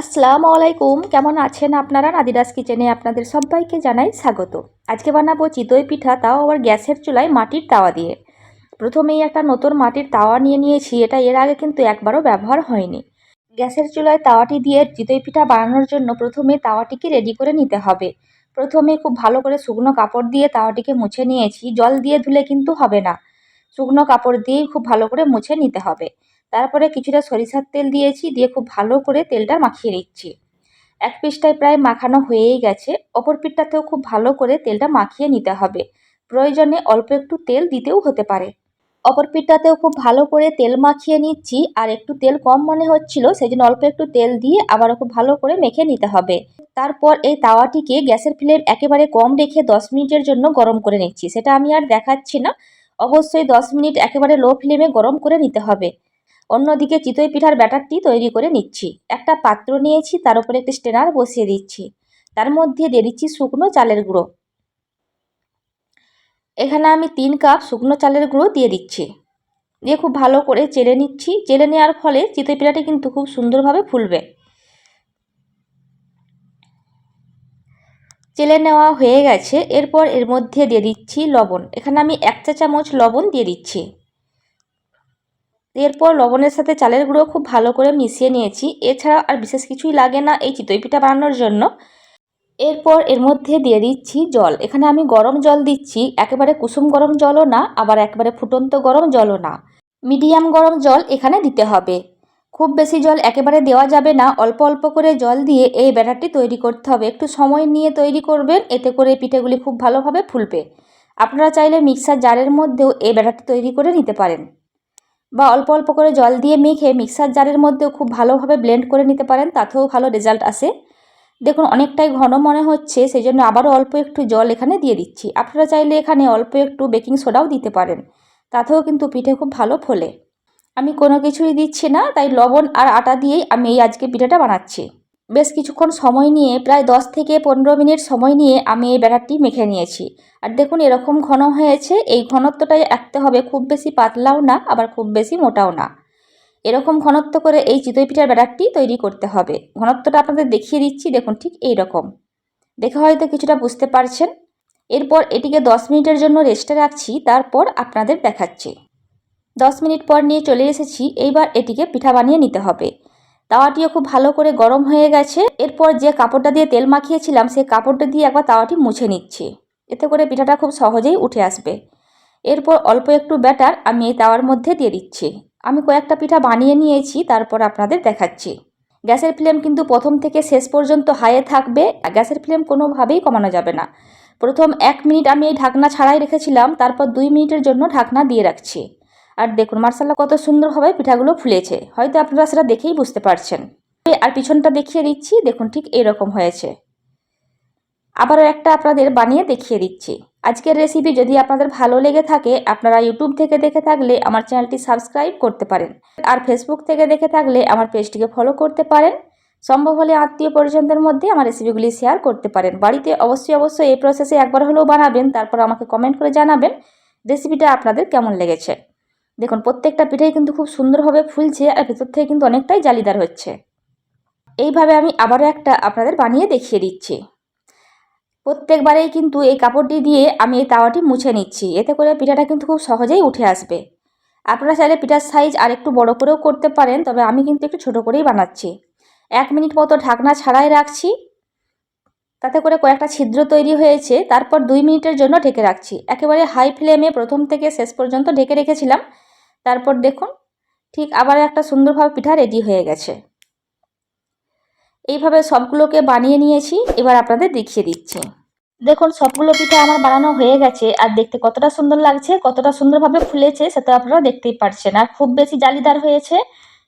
আসসালামু আলাইকুম। কেমন আছেন আপনারা? নাদিরাস কিচেনে আপনাদের সবাইকে জানাই স্বাগত। আজকে বানাবো চিতই পিঠা, তাও আবার গ্যাসের চুলায় মাটির তাওয়া দিয়ে। প্রথমেই একটা নতুন মাটির তাওয়া নিয়ে নিয়েছি। এটা এর আগে কিন্তু একবারও ব্যবহার হয়নি। গ্যাসের চুলায় তাওয়াটি দিয়ে চিতই পিঠা বানানোর জন্য প্রথমে তাওয়াটিকে রেডি করে নিতে হবে। প্রথমে খুব ভালো করে শুকনো কাপড় দিয়ে তাওয়াটিকে মুছে নিয়েছি। জল দিয়ে ধুলে কিন্তু হবে না, শুকনো কাপড় দিয়েই খুব ভালো করে মুছে নিতে হবে। তারপরে কিছুটা সরিষার তেল দিয়েছি, দিয়ে খুব ভালো করে তেলটা মাখিয়ে নিচ্ছি। এক পিঠটায় প্রায় মাখানো হয়েই গেছে, অপর পিঠটাতেও খুব ভালো করে তেলটা মাখিয়ে নিতে হবে। প্রয়োজনে অল্প একটু তেল দিতেও হতে পারে। অপর পিঠটাতেও খুব ভালো করে তেল মাখিয়ে নিচ্ছি, আর একটু তেল কম মনে হচ্ছিল, সেই জন্য অল্প একটু তেল দিয়ে আবারও খুব ভালো করে মেখে নিতে হবে। তারপর এই তাওয়াটিকে গ্যাসের ফ্লেম একেবারে কম রেখে 10 মিনিটের জন্য গরম করে নিচ্ছি। সেটা আমি আর দেখাচ্ছি না, অবশ্যই 10 মিনিট একেবারে লো ফ্লেমে গরম করে নিতে হবে। অন্যদিকে চিতই পিঠার ব্যাটারটি তৈরি করে নিচ্ছি। একটা পাত্র নিয়েছি, তার উপরে একটি স্ট্রেনার বসিয়ে দিচ্ছি। তার মধ্যে দিয়ে দিচ্ছি শুকনো চালের গুঁড়ো। এখানে আমি 3 কাপ শুকনো চালের গুঁড়ো দিয়ে দিচ্ছি। দিয়ে খুব ভালো করে চেলে নিচ্ছি। চেলে নেওয়ার ফলে চিতই পিঠাটি কিন্তু খুব সুন্দরভাবে ফুলবে। চেলে নেওয়া হয়ে গেছে। এরপর এর মধ্যে দিয়ে দিচ্ছি লবণ। এখানে আমি 1 চা চামচ লবণ দিয়ে দিচ্ছি। এরপর লবণের সাথে চালের গুঁড়ো খুব ভালো করে মিশিয়ে নিয়েছি। এছাড়া আর বিশেষ কিছুই লাগে না এই চিতই পিঠা বানানোর জন্য। এরপর এর মধ্যে দিয়ে দিচ্ছি জল। এখানে আমি গরম জল দিচ্ছি, একেবারে কুসুম গরম জলও না, আবার একেবারে ফুটন্ত গরম জলও না, মিডিয়াম গরম জল এখানে দিতে হবে। খুব বেশি জল একেবারে দেওয়া যাবে না, অল্প অল্প করে জল দিয়ে এই ব্যাটারটি তৈরি করতে হবে। একটু সময় নিয়ে তৈরি করবেন, এতে করে পিঠেগুলি খুব ভালোভাবে ফুলবে। আপনারা চাইলে মিক্সার জারের মধ্যেও এই ব্যাটারটি তৈরি করে নিতে পারেন, বা অল্প অল্প করে জল দিয়ে মেখে মিক্সার জারের মধ্যেও খুব ভালোভাবে ব্লেন্ড করে নিতে পারেন, তাতেও ভালো রেজাল্ট আসে। দেখুন অনেকটাই ঘন মনে হচ্ছে, সেই জন্য আবারও অল্প একটু জল এখানে দিয়ে দিচ্ছি। আপনারা চাইলে এখানে অল্প একটু বেকিং সোডাও দিতে পারেন, তাতেও কিন্তু পিঠে খুব ভালো ফোলে। আমি কোনো কিছুই দিচ্ছি না, তাই লবণ আর আটা দিয়েই আমি এই আজকে পিঠাটা বানাচ্ছি। বেশ কিছুক্ষণ সময় নিয়ে, প্রায় 10 থেকে 15 মিনিট সময় নিয়ে আমি এই ব্যাটারটি মেখে নিয়েছি। আর দেখুন এরকম ঘন হয়েছে। এই ঘনত্বটাই রাখতে হবে, খুব বেশি পাতলাও না, আবার খুব বেশি মোটাও না। এরকম ঘনত্ব করে এই চিতই পিঠার ব্যাটারটি তৈরি করতে হবে। ঘনত্বটা আপনাদের দেখিয়ে দিচ্ছি, দেখুন ঠিক এই রকম। দেখে হয়তো কিছুটা বুঝতে পারছেন। এরপর এটিকে 10 মিনিটের জন্য রেস্টে রাখছি, তারপর আপনাদের দেখাচ্ছি। 10 মিনিট পর নিয়ে চলে এসেছি। এইবার এটিকে পিঠা বানিয়ে নিতে হবে। তাওয়াটিও খুব ভালো করে গরম হয়ে গেছে। এরপর যে কাপড়টা দিয়ে তেল মাখিয়েছিলাম, সেই কাপড়টা দিয়ে একবার তাওয়াটি মুছে নিচ্ছি, এতে করে পিঠাটা খুব সহজেই উঠে আসবে। এরপর অল্প একটু ব্যাটার আমি এই তাওয়ার মধ্যে দিয়ে দিচ্ছি। আমি কয়েকটা পিঠা বানিয়ে নিয়েছি, তারপর আপনাদের দেখাচ্ছি। গ্যাসের ফ্লেম কিন্তু প্রথম থেকে শেষ পর্যন্ত হাইয়ে থাকবে, গ্যাসের ফ্লেম কোনোভাবেই কমানো যাবে না। প্রথম 1 মিনিট আমি এই ঢাকনা ছাড়াই রেখেছিলাম, তারপর 2 মিনিটের জন্য ঢাকনা দিয়ে রাখছি। আর দেখুন মার্শাল্লাহ কত সুন্দরভাবে পিঠাগুলো ফুলেছে, হয়তো আপনারা সেটা দেখেই বুঝতে পারছেন। আর পিছনটা দেখিয়ে দিচ্ছি, দেখুন ঠিক এরকম হয়েছে। আবারও একটা আপনাদের বানিয়ে দেখিয়ে দিচ্ছি। আজকের রেসিপি যদি আপনাদের ভালো লেগে থাকে, আপনারা ইউটিউব থেকে দেখে থাকলে আমার চ্যানেলটি সাবস্ক্রাইব করতে পারেন, আর ফেসবুক থেকে দেখে থাকলে আমার পেজটিকে ফলো করতে পারেন। সম্ভব হলে আত্মীয় পরিজনদের মধ্যে আমার রেসিপিগুলি শেয়ার করতে পারেন। বাড়িতে অবশ্যই এই প্রসেসে একবার হলেও বানাবেন, তারপর আমাকে কমেন্ট করে জানাবেন রেসিপিটা আপনাদের কেমন লেগেছে। দেখুন প্রত্যেকটা পিঠাই কিন্তু খুব সুন্দরভাবে ফুলছে, আর ভেতর থেকে কিন্তু অনেকটাই জালিদার হচ্ছে। এইভাবে আমি আবারও একটা আপনাদের বানিয়ে দেখিয়ে দিচ্ছি। প্রত্যেকবারেই কিন্তু এই কাপড়টি দিয়ে আমি এই তাওয়াটি মুছে নিচ্ছি, এতে করে পিঠাটা কিন্তু খুব সহজেই উঠে আসবে। আপনারা চাইলে পিঠার সাইজ আর একটু বড় করেও করতে পারেন, তবে আমি কিন্তু একটু ছোট করেই বানাচ্ছি। 1 মিনিট মতো ঢাকনা ছাড়াই রাখছি, তাতে করে কয়েকটা ছিদ্র তৈরি হয়েছে। তারপর 2 মিনিটের জন্য ঢেকে রাখছি। একেবারে হাই ফ্লেমে প্রথম থেকে শেষ পর্যন্ত ঢেকে রেখেছিলাম। তারপর দেখুন ঠিক আবার একটা সুন্দরভাবে পিঠা রেডি হয়ে গেছে। এইভাবে সবগুলোকে বানিয়ে নিয়েছি, এবার আপনাদের দেখিয়ে দিচ্ছি। দেখুন সবগুলো পিঠা আমার বানানো হয়ে গেছে, আর দেখতে কতটা সুন্দর লাগছে, কতটা সুন্দরভাবে ফুলেছে সেটা আপনারা দেখতেই পাচ্ছেন। আর খুব বেশি জালিদার হয়েছে।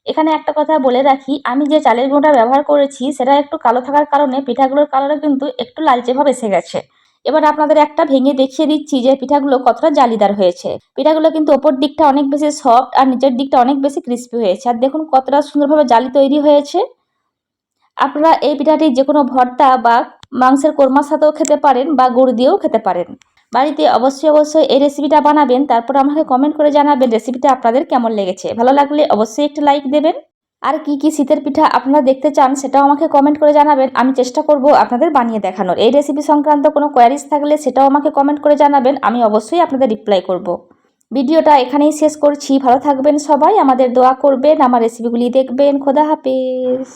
এখানে একটা কথা বলে রাখি, আমি যে চালের গুঁড়োটা ব্যবহার করেছি সেটা একটু কালো থাকার কারণে পিঠাগুলোর কালারও কিন্তু একটু লালচে ভাব এসে গেছে। এবার আপনাদের একটা ভেঙে দেখিয়ে দিচ্ছি যে পিঠাগুলো কতটা জালিদার হয়েছে। পিঠাগুলো কিন্তু ওপর দিকটা অনেক বেশি সফট, আর নিচের দিকটা অনেক বেশি ক্রিস্পি হয়েছে। আর দেখুন কতটা সুন্দরভাবে জালি তৈরি হয়েছে। আপনারা এই পিঠাটি যে কোনো ভর্তা বা মাংসের কোরমার সাথেও খেতে পারেন, বা গুড় দিয়েও খেতে পারেন। বাড়িতে অবশ্যই এই রেসিপিটা বানাবেন, তারপর আমাকে কমেন্ট করে জানাবেন রেসিপিটা আপনাদের কেমন লেগেছে। ভালো লাগলে অবশ্যই একটি লাইক দেবেন। আর কি কি শীতের পিঠা আপনারা দেখতে চান সেটাও আমাকে কমেন্ট করে জানাবেন, আমি চেষ্টা করব আপনাদের বানিয়ে দেখানোর। এই রেসিপি সংক্রান্ত কোনো কোয়ারিজ থাকলে সেটাও আমাকে কমেন্ট করে জানাবেন, আমি অবশ্যই আপনাদের রিপ্লাই করব। ভিডিওটা এখানেই শেষ করছি, ভালো থাকবেন সবাই, আমাদের দোয়া করবেন, আমার রেসিপিগুলি দেখবেন। খোদা হাফেজ।